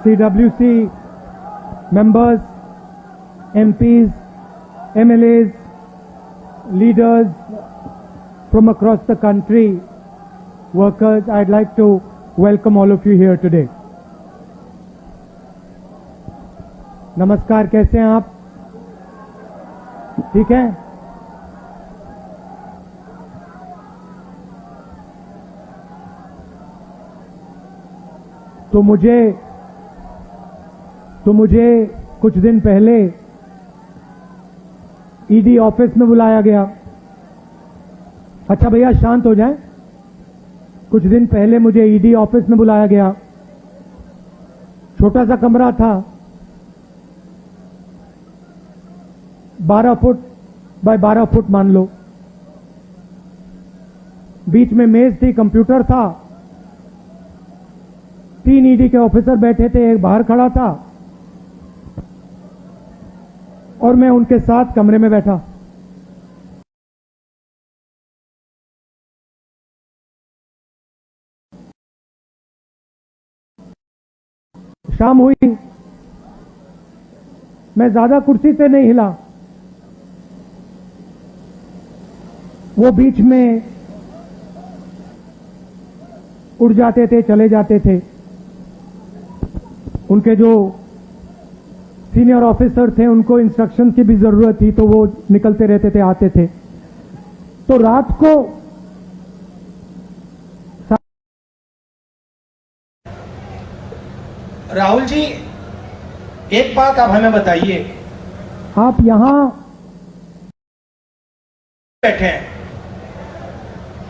CWC members, MPs, MLAs, leaders from across the country, workers, I'd like to welcome all of you here today. नमस्कार, कैसे हैं आप? ठीक है? तो मुझे कुछ दिन पहले ईडी ऑफिस में बुलाया गया। अच्छा भैया शांत हो जाएं। कुछ दिन पहले मुझे ईडी ऑफिस में बुलाया गया। छोटा सा कमरा था, 12 फुट बाय 12 फुट मान लो। बीच में मेज थी, कंप्यूटर था, 3 ईडी के ऑफिसर बैठे थे, एक बाहर खड़ा था और मैं उनके साथ कमरे में बैठा। शाम हुई, मैं ज्यादा कुर्सी से नहीं हिला। वो बीच में उड़ जाते थे, चले जाते थे। उनके जो सीनियर ऑफिसर थे उनको इंस्ट्रक्शन की भी जरूरत थी, तो वो निकलते रहते थे, आते थे। तो रात को राहुल जी, एक बात आप हमें बताइए, आप यहां बैठे हैं,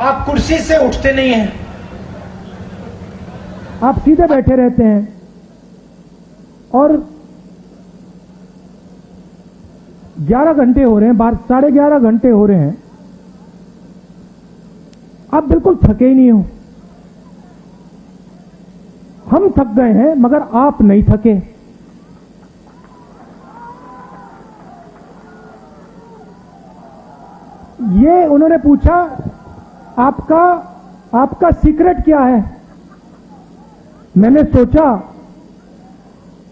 आप कुर्सी से उठते नहीं हैं, आप सीधे बैठे रहते हैं और 11 घंटे हो रहे हैं, 11:30 घंटे हो रहे हैं, आप बिल्कुल थके ही नहीं हो। हम थक गए हैं मगर आप नहीं थके। ये उन्होंने पूछा, आपका सीक्रेट क्या है? मैंने सोचा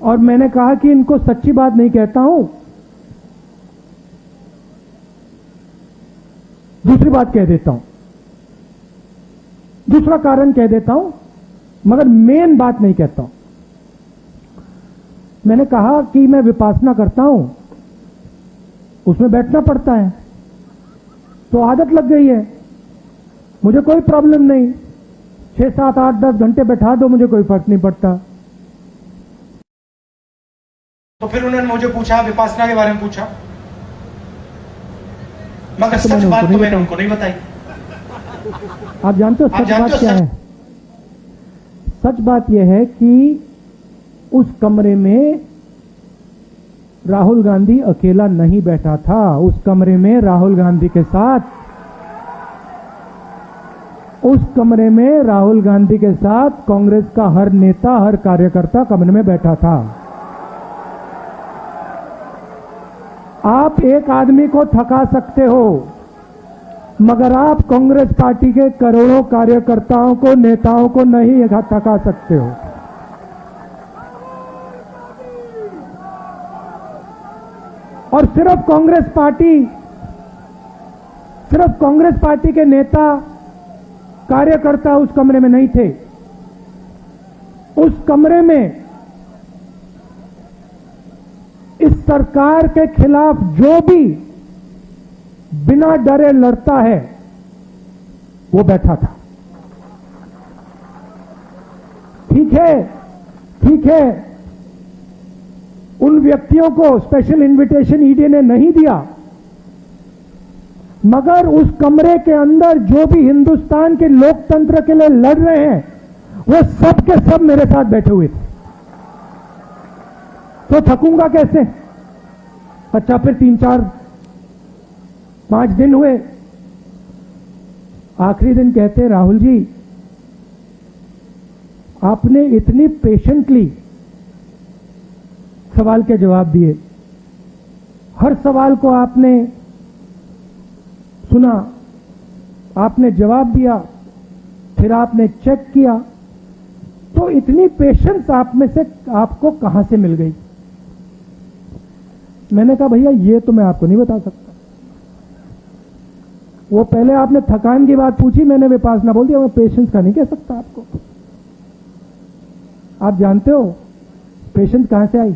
और मैंने कहा कि इनको सच्ची बात नहीं कहता हूं, दूसरी बात कह देता हूं, दूसरा कारण कह देता हूं, मगर मेन बात नहीं कहता हूं। मैंने कहा कि मैं विपासना करता हूं, उसमें बैठना पड़ता है, तो आदत लग गई है, मुझे कोई प्रॉब्लम नहीं। 6, 7, 8, 10 घंटे बैठा दो, मुझे कोई फर्क नहीं पड़ता। तो फिर उन्होंने मुझे पूछा, विपासना के बारे में पूछा, मगर सच बात तो मैंने उनको नहीं बताई। आप जानते हो सच बात क्या है? सच बात यह है कि उस कमरे में राहुल गांधी अकेला नहीं बैठा था। उस कमरे में राहुल गांधी के साथ कांग्रेस का हर नेता, हर कार्यकर्ता कमरे में बैठा था। आप एक आदमी को थका सकते हो, मगर आप कांग्रेस पार्टी के करोड़ों कार्यकर्ताओं को, नेताओं को नहीं थका सकते हो। और सिर्फ कांग्रेस पार्टी के नेता, कार्यकर्ता उस कमरे में नहीं थे। उस कमरे में इस सरकार के खिलाफ जो भी बिना डरे लड़ता है वो बैठा था। ठीक है, उन व्यक्तियों को स्पेशल इनविटेशन ईडी ने नहीं दिया, मगर उस कमरे के अंदर जो भी हिंदुस्तान के लोकतंत्र के लिए लड़ रहे हैं वो सब के सब मेरे साथ बैठे हुए थे। तो थकूंगा कैसे? अच्छा, फिर 3, 4, 5 दिन हुए। आखिरी दिन कहते, राहुल जी आपने इतनी पेशेंटली सवाल के जवाब दिए, हर सवाल को आपने सुना, आपने जवाब दिया, फिर आपने चेक किया, तो इतनी पेशेंस आप में से आपको कहां से मिल गई? मैंने कहा भैया ये तो मैं आपको नहीं बता सकता। वो पहले आपने थकान की बात पूछी, मैंने विपासना बोल दिया, मैं पेशेंस का नहीं कह सकता आपको। आप जानते हो पेशेंस कहां से आई?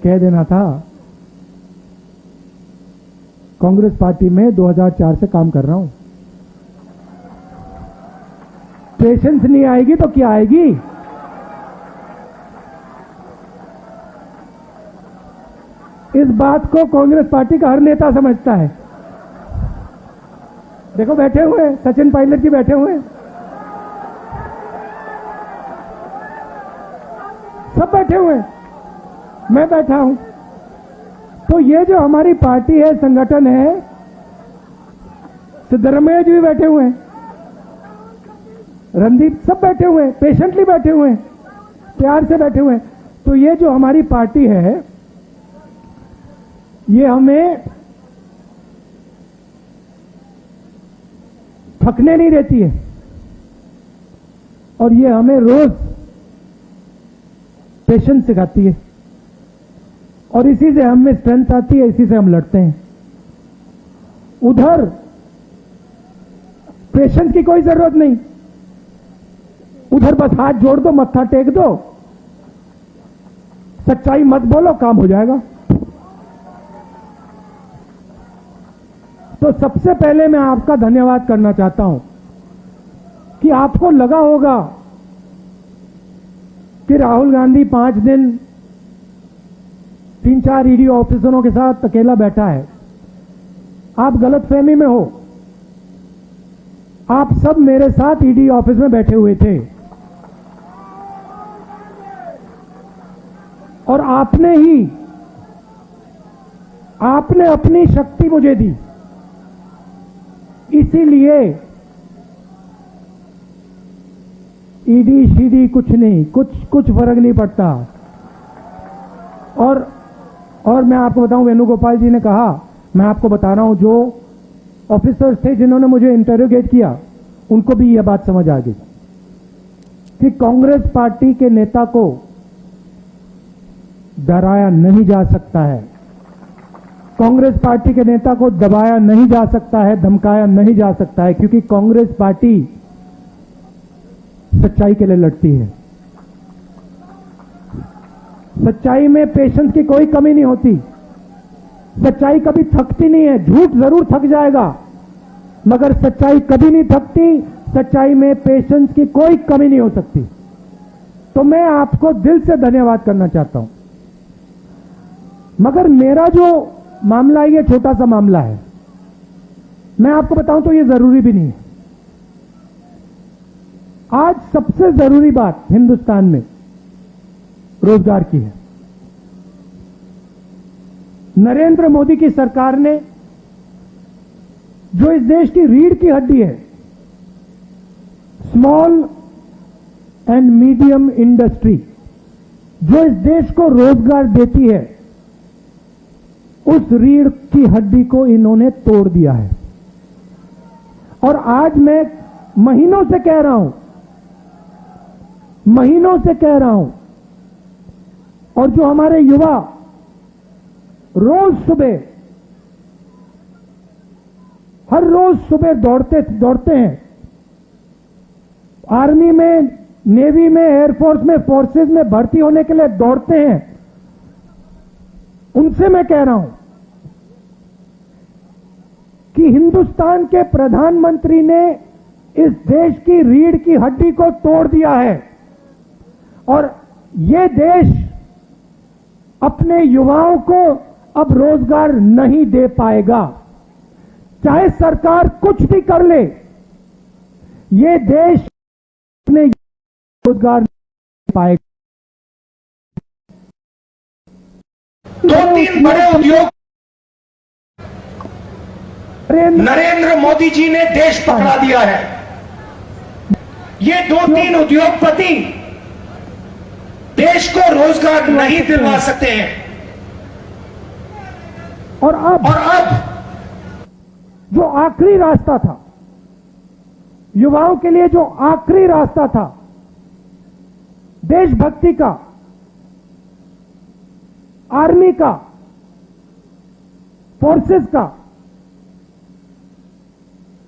कह देना था कांग्रेस पार्टी में 2004 से काम कर रहा हूं। पेशेंस नहीं आएगी तो क्या आएगी? इस बात को कांग्रेस पार्टी का हर नेता समझता है। देखो बैठे हुए हैं, सचिन पायलट जी बैठे हुए हैं, सब बैठे हुए हैं, मैं बैठा हूं। तो ये जो हमारी पार्टी है, संगठन है, सिद्धरमैया जी भी बैठे हुए हैं, रणदीप, सब बैठे हुए हैं, पेशेंटली बैठे हुए हैं, प्यार से बैठे हुए हैं। तो ये जो हमारी पार्टी है, ये हमें थकने नहीं देती है और ये हमें रोज पेशेंस सिखाती है और इसी से हमें स्ट्रेंथ आती है, इसी से हम लड़ते हैं। उधर पेशेंस की कोई जरूरत नहीं, उधर बस हाथ जोड़ दो, मत्था टेक दो, सच्चाई मत बोलो, काम हो जाएगा। तो सबसे पहले मैं आपका धन्यवाद करना चाहता हूं कि आपको लगा होगा कि राहुल गांधी 5 दिन 3-4 ईडी ऑफिसरों के साथ अकेला बैठा है। आप गलतफहमी में हो। आप सब मेरे साथ ईडी ऑफिस में बैठे हुए थे और आपने अपनी शक्ति मुझे दी, इसीलिए ईडी शीडी कुछ नहीं, कुछ फर्क नहीं पड़ता। और मैं आपको बताऊं, वेणुगोपाल जी ने कहा, मैं आपको बता रहा हूं, जो ऑफिसर्स थे जिन्होंने मुझे इंटरोगेट किया, उनको भी यह बात समझ आ गई कि कांग्रेस पार्टी के नेता को डराया नहीं जा सकता है, कांग्रेस पार्टी के नेता को दबाया नहीं जा सकता है, धमकाया नहीं जा सकता है, क्योंकि कांग्रेस पार्टी सच्चाई के लिए लड़ती है। सच्चाई में पेशेंस की कोई कमी नहीं होती। सच्चाई कभी थकती नहीं है। झूठ जरूर थक जाएगा, मगर सच्चाई कभी नहीं थकती। सच्चाई में पेशेंस की कोई कमी नहीं हो सकती। तो मैं आपको दिल से धन्यवाद करना चाहता हूं। मगर मेरा जो मामला है, ये छोटा सा मामला है। मैं आपको बताऊं तो ये जरूरी भी नहीं है। आज सबसे जरूरी बात हिंदुस्तान में रोजगार की है। नरेंद्र मोदी की सरकार ने जो इस देश की रीढ़ की हड्डी है, स्मॉल एंड मीडियम इंडस्ट्री, जो इस देश को रोजगार देती है, उस रीढ़ की हड्डी को इन्होंने तोड़ दिया है। और आज मैं महीनों से कह रहा हूं, और जो हमारे युवा हर रोज सुबह दौड़ते हैं, आर्मी में, नेवी में, एयरफोर्स में, फोर्सेस में भर्ती होने के लिए दौड़ते हैं, उनसे मैं कह रहा हूं कि हिंदुस्तान के प्रधानमंत्री ने इस देश की रीढ़ की हड्डी को तोड़ दिया है और यह देश अपने युवाओं को अब रोजगार नहीं दे पाएगा। चाहे सरकार कुछ भी कर ले, यह देश अपने रोजगार नहीं दे पाएगा। 2-3 बड़े उद्योग नरेंद्र मोदी जी ने देश पकड़ा दिया है। ये 2-3 उद्योगपति देश को रोजगार नहीं दिलवा सकते हैं। और अब जो आखिरी रास्ता था, युवाओं के लिए जो आखिरी रास्ता था देशभक्ति का, आर्मी का, फोर्सेस का,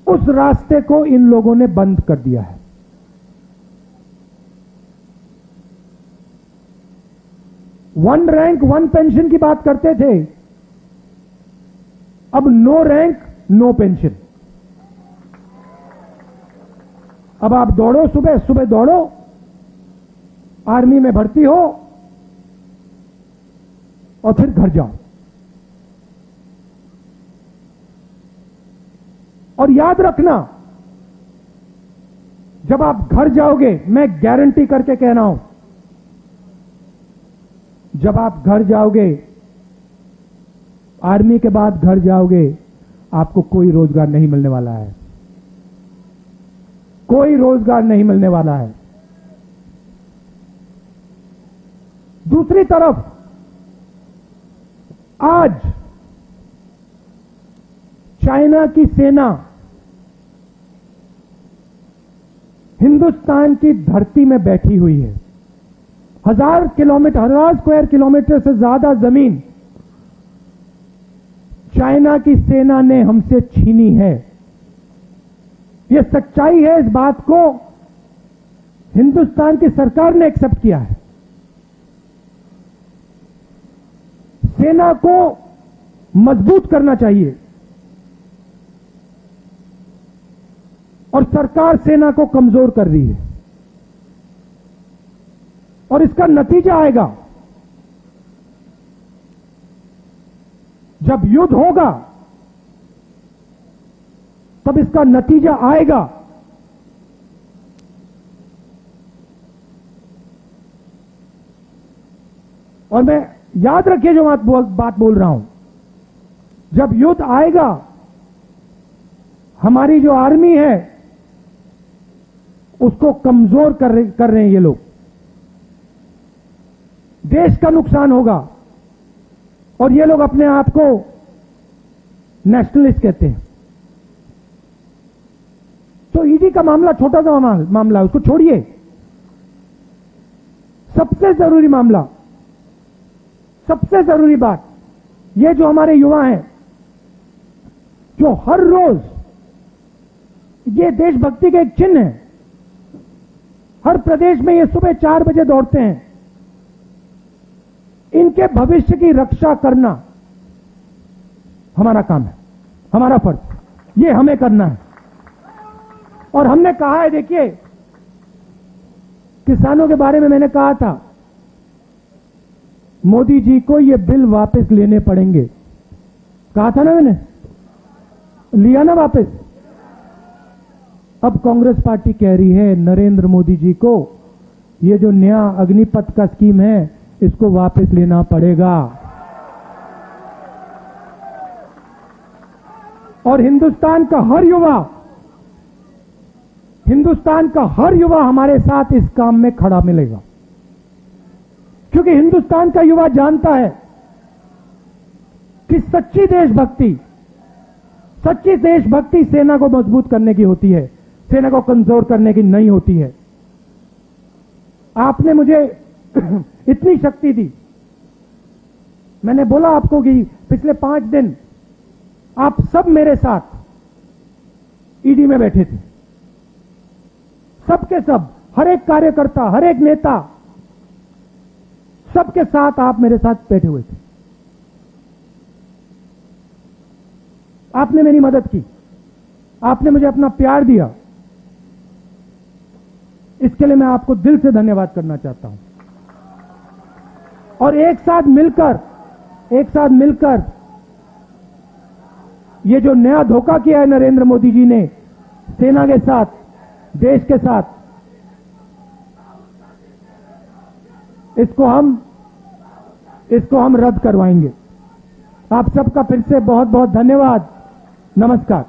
उस रास्ते को इन लोगों ने बंद कर दिया है। वन रैंक वन पेंशन की बात करते थे, अब नो रैंक नो पेंशन। अब आप दौड़ो, सुबह सुबह दौड़ो, आर्मी में भर्ती हो और फिर घर जाओ। और याद रखना, जब आप घर जाओगे, मैं गारंटी करके कह रहा हूं, जब आप घर जाओगे, आर्मी के बाद घर जाओगे, आपको कोई रोजगार नहीं मिलने वाला है, कोई रोजगार नहीं मिलने वाला है। दूसरी तरफ आज चाइना की सेना हिंदुस्तान की धरती में बैठी हुई है। 1000 स्क्वायर किलोमीटर से ज्यादा जमीन चाइना की सेना ने हमसे छीनी है। यह सच्चाई है, इस बात को हिंदुस्तान की सरकार ने एक्सेप्ट किया है। सेना को मजबूत करना चाहिए और सरकार सेना को कमजोर कर रही है, और इसका नतीजा आएगा। जब युद्ध होगा तब इसका नतीजा आएगा। और मैं याद रखिए जो बात बोल रहा हूं, जब युद्ध आएगा, हमारी जो आर्मी है उसको कमजोर कर रहे हैं ये लोग। देश का नुकसान होगा, और ये लोग अपने आप को नेशनलिस्ट कहते हैं। तो ईडी का मामला छोटा सा मामला है, उसको छोड़िए। सबसे जरूरी मामला, सबसे जरूरी बात, ये जो हमारे युवा हैं, जो हर रोज, ये देशभक्ति का एक चिन्ह है, हर प्रदेश में ये सुबह 4 बजे दौड़ते हैं, इनके भविष्य की रक्षा करना हमारा काम है, हमारा फर्ज, ये हमें करना है। और हमने कहा है, देखिए, किसानों के बारे में मैंने कहा था, मोदी जी को ये बिल वापस लेने पड़ेंगे, कहा था ना मैंने, लिया ना वापस। अब कांग्रेस पार्टी कह रही है नरेंद्र मोदी जी को ये जो नया अग्निपथ का स्कीम है इसको वापस लेना पड़ेगा। और हिंदुस्तान का हर युवा हमारे साथ इस काम में खड़ा मिलेगा, क्योंकि हिंदुस्तान का युवा जानता है कि सच्ची देशभक्ति सेना को मजबूत करने की होती है, सेना को कमजोर करने की नहीं होती है। आपने मुझे इतनी शक्ति दी, मैंने बोला आपको कि पिछले 5 दिन आप सब मेरे साथ ईडी में बैठे थे, सबके सब, हर एक कार्यकर्ता, हर एक नेता, सबके साथ आप मेरे साथ बैठे हुए थे। आपने मेरी मदद की, आपने मुझे अपना प्यार दिया, इसके लिए मैं आपको दिल से धन्यवाद करना चाहता हूं। और एक साथ मिलकर ये जो नया धोखा किया है नरेंद्र मोदी जी ने सेना के साथ, देश के साथ, इसको हम रद्द करवाएंगे। आप सबका फिर से बहुत बहुत धन्यवाद। नमस्कार।